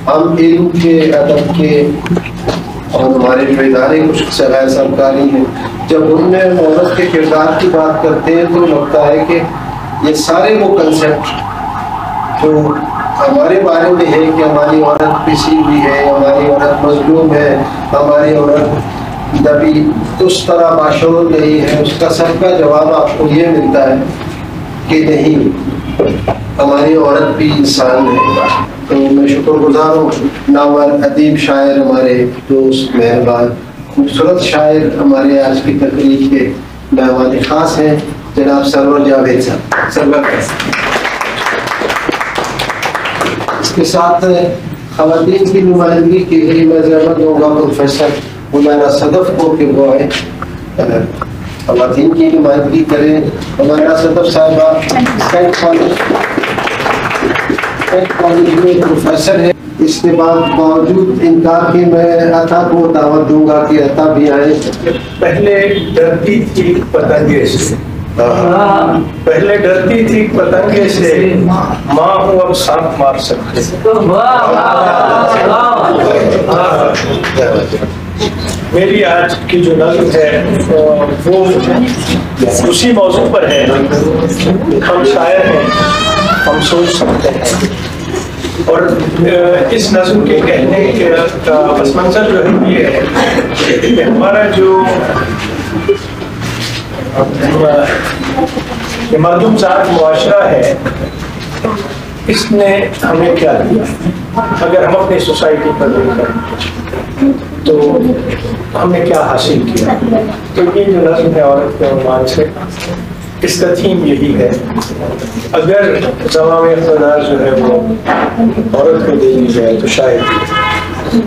हम इल्म के, अदब के और हमारे जो इदारे कुछ गैर सरकारी हैं, जब उनमें औरत के किरदार की बात करते हैं तो लगता है कि ये सारे वो कंसेप्ट जो हमारे बारे में है कि हमारी औरत पिसी हुई है, हमारी औरत मजलूम है, हमारी औरत दबी उस तरह बाशऊर नहीं है, उसका सबका जवाब आपको ये मिलता है कि नहीं, हमारी औरत भी इंसान है। तो मैं शुक्रगुजार हूँ नावल अदीब शायर, हमारे दोस्त मेहरबान खूबसूरत शायर हमारे आज की तकरीर के मेहमान खास हैं जनाब सरवर जावेद साहब। सरवर इसके साथ ख़वातीन की नुमाइंदगी के लिए मैं ज़रूरत दूँगा प्रोफेसर हुमैरा सदफ को कि वो आए ख़वातीन की नुमाइंदगी करें। हुमैरा सदफ साहिबा कैंट कॉलेज में प्रोफेसर है। इसके बाद बावजूद इनकार के मैं अता को दावत दूंगा कि अता भी आए। पहले डरती थी पतंगे से, पहले डरती थी पतंगे से, माँ हूँ अब सांप मार सकते। मेरी आज की जो नज़्म है वो उसी मौजू पर है। हम शायर हैं, हम सोच सकते हैं। और इस नज़्म के कहने का पस मंज़र जो है ये है कि हमारा जो मर्दुमज़ात मुआशरा है, इसने हमें क्या दिया। अगर हम अपनी सोसाइटी पर देखें तो हमने क्या हासिल किया। तो ये जो नज़्म है औरत के उन्वान से, इसका थीम यही है। अगर ज़माम इक़्तिदार जो है वो औरत को दे दी जाए तो शायद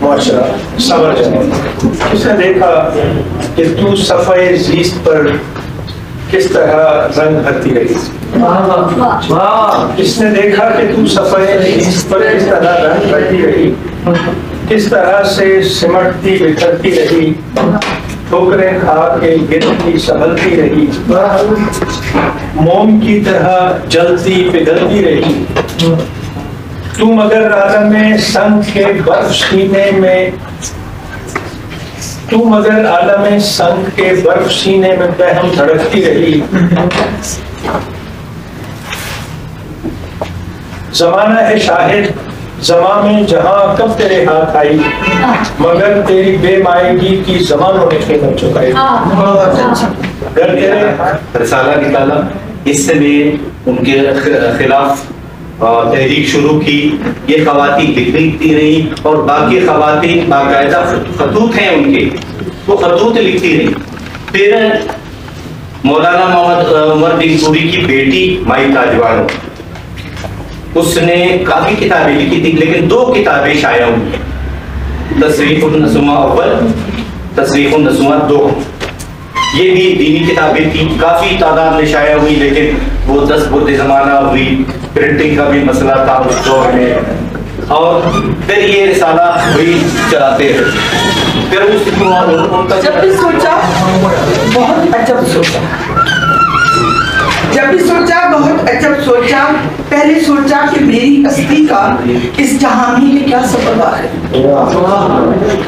मुआशरा संवर जाए। उसने देखा कि तू सफ़ाए ज़ीस्त पर किस तरह रंग भरती रही। इसने देखा कि तू सफ़ाए ज़ीस्त पर किस तरह रंग भरती रही, किस तरह से सिमटती बिखरती रही, ठोकरें खा के गिरती संभलती रही, मोम की तरह जलती पिघलती रही। तू मगर आलम संग के बर्फ सीने में, तू मगर आलम संग के बर्फ सीने में बहम धड़कती रही। जमाना है शाहिद ज़मा में जहाँ कब तेरे हाथ आई, मगर तेरी बेमायगी की ज़मानों ने कीमत चुकाई। अगर तेरे रिसाला निकाला, इससे भी उनके खिलाफ तहरीक शुरू की। ये ख़वातीन लिखती रही और बाकी ख़वातीन बाकायदा खतूत हैं उनके, वो खतूत लिखती रही। फिर मौलाना मोहम्मद उमर बिन सूरी की बेटी माई ताजवानो, उसने काफी किताबें लिखी थी, लेकिन 2 किताबें शाया हुई, तस्रीफ़ुन नज़्मा अव्वल, तस्रीफ़ुन नज़्मा 2। ये भी दीनी किताबें थी, काफी तादाद में शाया हुई, लेकिन वो 10 बुर्दे ज़माना हुई, प्रिंटिंग का भी मसला था उस दौर में, और फिर ये रिसाला हुई चलाते रहे। फिर उनका जब भी सोचा बहुत अजब सोचा, जब भी सोचा बहुत अजब सोचा। पहले सोचा कि मेरी हस्ती का इस जहानी में क्या सबब है,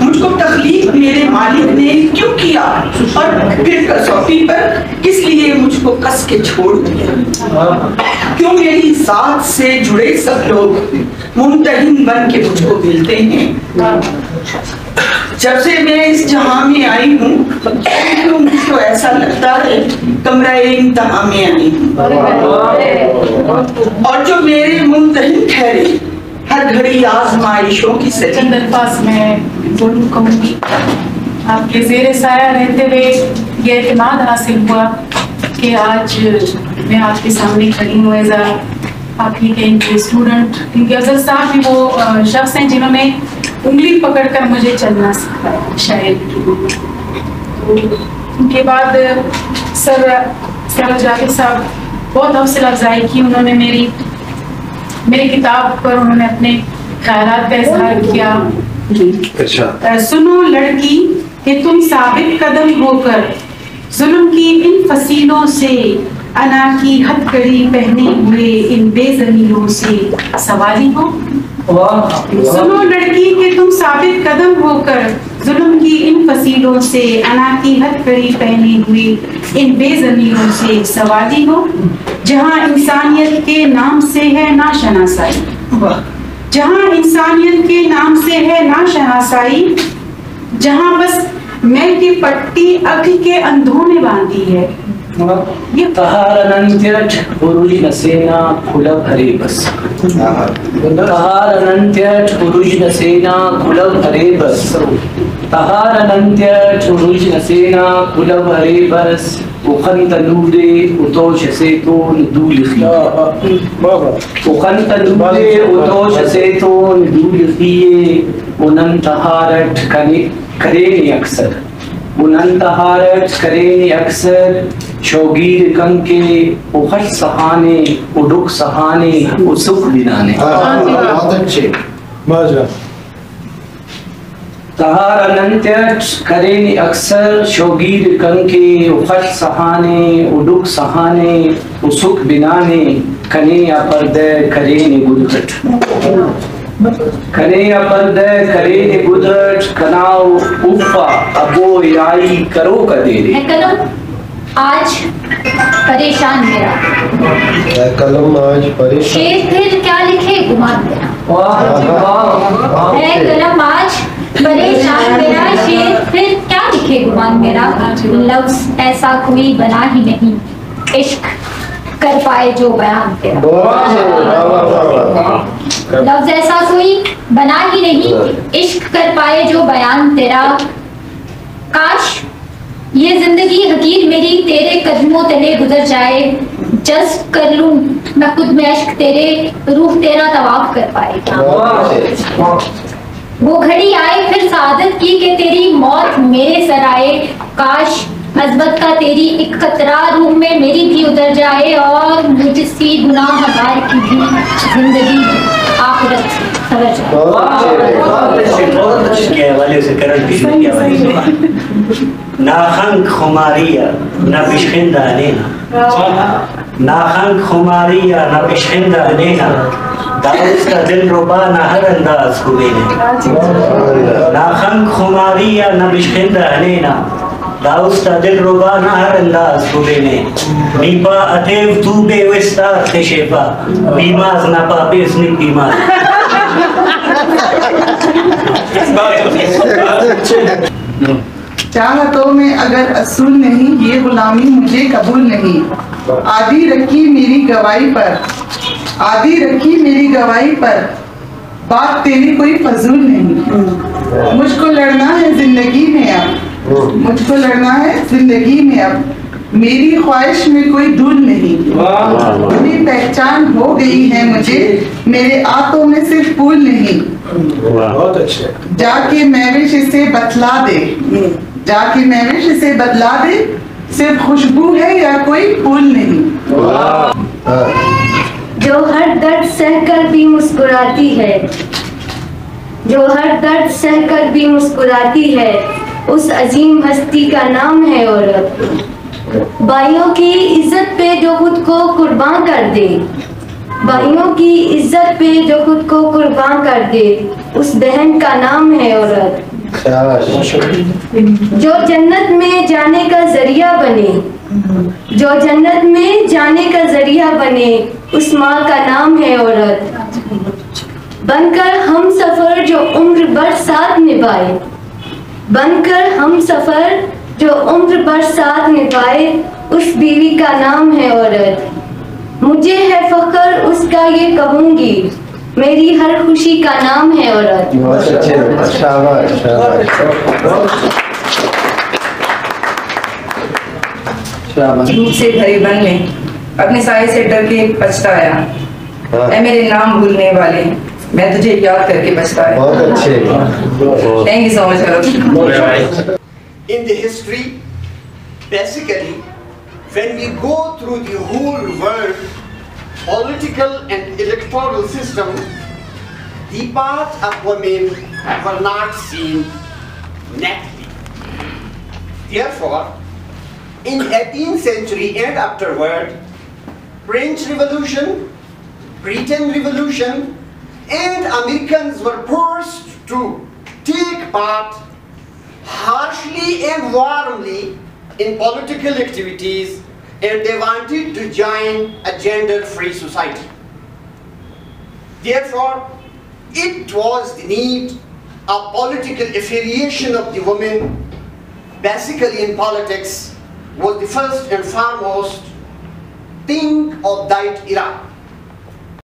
मुझको तखलीक मेरे मालिक ने क्यों किया, और फिर कसौटी पर किस लिए मुझको कस के छोड़ दिया। क्यों मेरी जात से जुड़े सब लोग मुमतहिन बन के मुझको मिलते हैं। जब से मैं इस जहां में आई हूँ तो मुझको ऐसा लगता है कमरा इम्तिहा में आई हूँ, और जो मेरे मुमतहिन ठहरे हर घड़ी आजमाइशों की चंद अल्फाज में बोलूं कहूँगी। आपके ज़ेरे साया रहते हुए ये एतमाद हासिल हुआ कि आज मैं आपके सामने खड़ी हूँ एज आपकी के स्टूडेंट, क्योंकि अफजल साहब भी वो शख्स हैं जिन्होंने उंगली पकड़कर मुझे चलना सिखाया शायद। उनके बाद सर जावेद साहब बहुत हौसला अफजाई की। उन्होंने मेरी किताब पर उन्होंने अपने ख्यालात का इजहार किया। सुनो लड़की कि तुम साबित कदम होकर जुल्म की इन फसीलों से, अना की हथकड़ी पहने हुए इन बेजमीनों से सवारी हो। सुनो लड़की कि तुम साबित कदम होकर जुल्म की इन फसीलों से, अना की हथकड़ी पहनी हुई इन बेज़मीरों से सवाली हो, जहाँ इंसानियत के नाम से है नाशनासाई, जहाँ इंसानियत के नाम से है नाशनासाई, जहाँ बस मैल की पट्टी अग्नि के अंधों ने बांधी है। तहारनंत्यट उरुज नसेना कुलब हरे बस, तहारनंत्यट उरुज नसेना कुलब हरे बस, तहारनंत्यट उरुज नसेना कुलब हरे बस, उखन तलूदे उतोश से तो दूल खिए, उखन तलूदे उतोश से तो दूल खिए, उनन तहारट करे अक्सर, उनन तहारट करे अक्सर, शौगीर कंके उखश सहाने उडुक सहाने उसुख दिनाने। बहुत अच्छे। तहार अनंत्यट करें अक्सर, शौगीर कंके उखश सहाने उडुक सहाने उसुख बिनाने, कने अपरदे करें गुदरट, कने अपरदे करें गुदरट, कनाओ उफ़ा अबो याई करो कदेरे। आज परेशान मेरा कलम आज परेशान, शेर फिर क्या लिखे गुमान तेरा, है कलम आज परेशान मेरा, शेर फिर क्या लिखे गुमान मेरा, लफ्ज ऐसा कोई बना ही नहीं इश्क कर पाए जो बयान तेरा, लफ्ज ऐसा कोई बना ही नहीं इश्क कर पाए जो बयान तेरा, काश ये जिंदगी हकीर मेरी तेरे कदमों तले गुजर जाए, जज्ब कर लूं मैं खुद में अश्क तेरे, रूह तेरा तवाफ कर पाएगा। वो घड़ी आए फिर सादत की कि तेरी मौत मेरे सर आए, काश अज़मत का तेरी एक कतरा रूह में मेरी भी उतर जाए, और मुझसी गुनाहगार की भी जिंदगी आखिरत सवर जाए। बहुत अच्छे के हवाले से करण की के हवाले से नाखंग खुमारिया न बिशखिंदा अनेना, नाखंग खुमारिया न बिशखिंदा अनेना, दाऊद का दिल रुबा न हर अंदाज हुए ने, नाखंग खुमारिया न बिशखिंदा अनेना, दाऊद का दिल रुबा न हर अंदाज हुए ने, नीपा अतेव तू बेविस्तार थे शेफा, बीमाज ना पापे इसने बीमार। चाहतों में अगर असूल नहीं, ये गुलामी मुझे कबूल नहीं, आदि रखी मेरी गवाही पर, आदि रखी मेरी गवाही पर, बात तेरी कोई फजूल नहीं, मुझको लड़ना है जिंदगी में अब, मुझको लड़ना है जिंदगी में अब, मेरी ख्वाहिश में कोई दूर नहीं, अपनी पहचान हो गई है मुझे, मेरे आंतों में सिर्फ फूल नहीं, बहुत अच्छे। जाके महविश इसे बतला दे, जाके महविश इसे बतला दे, सिर्फ खुशबू है या कोई फूल नहीं। जो हर दर्द सहकर भी मुस्कुराती है, जो हर दर्द सहकर भी मुस्कुराती है, उस अजीम हस्ती का नाम है औरत, भाइयों की इज्जत पे जो खुद को कुर्बान कर दे, भाइयों की इज्जत पे जो खुद को कुर्बान कर दे, उस बहन का नाम है औरत, जो जन्नत में जाने का जरिया बने, जो जन्नत में जाने का जरिया बने, उस माँ का नाम है औरत, बनकर हम सफर जो उम्र भर साथ निभाए, बनकर हम सफर जो उम्र भर साथ निभाए, उस बीवी का नाम है औरत, मुझे है फख्र उसका ये कहूंगी, मेरी हर खुशी का नाम है औरत। बहुत अच्छे, शाबाश शाबाश। झूठ से भरे मन में अपने साए से डर के पछताया, ऐ मेरे नाम भूलने वाले, मैं तुझे याद करके पछताया। बहुत अच्छे। Thank you so much. In the history, basically, when we go through the whole world, political and electoral system, the path of women were not seen neatly. Therefore, in 18th century and afterward, French Revolution, Britain Revolution, and Americans were forced to take part harshly and warmly in political activities, and they wanted to join a gender-free society. Therefore, it was the need of political affiliation of the women, basically in politics, was the first and foremost thing of that era.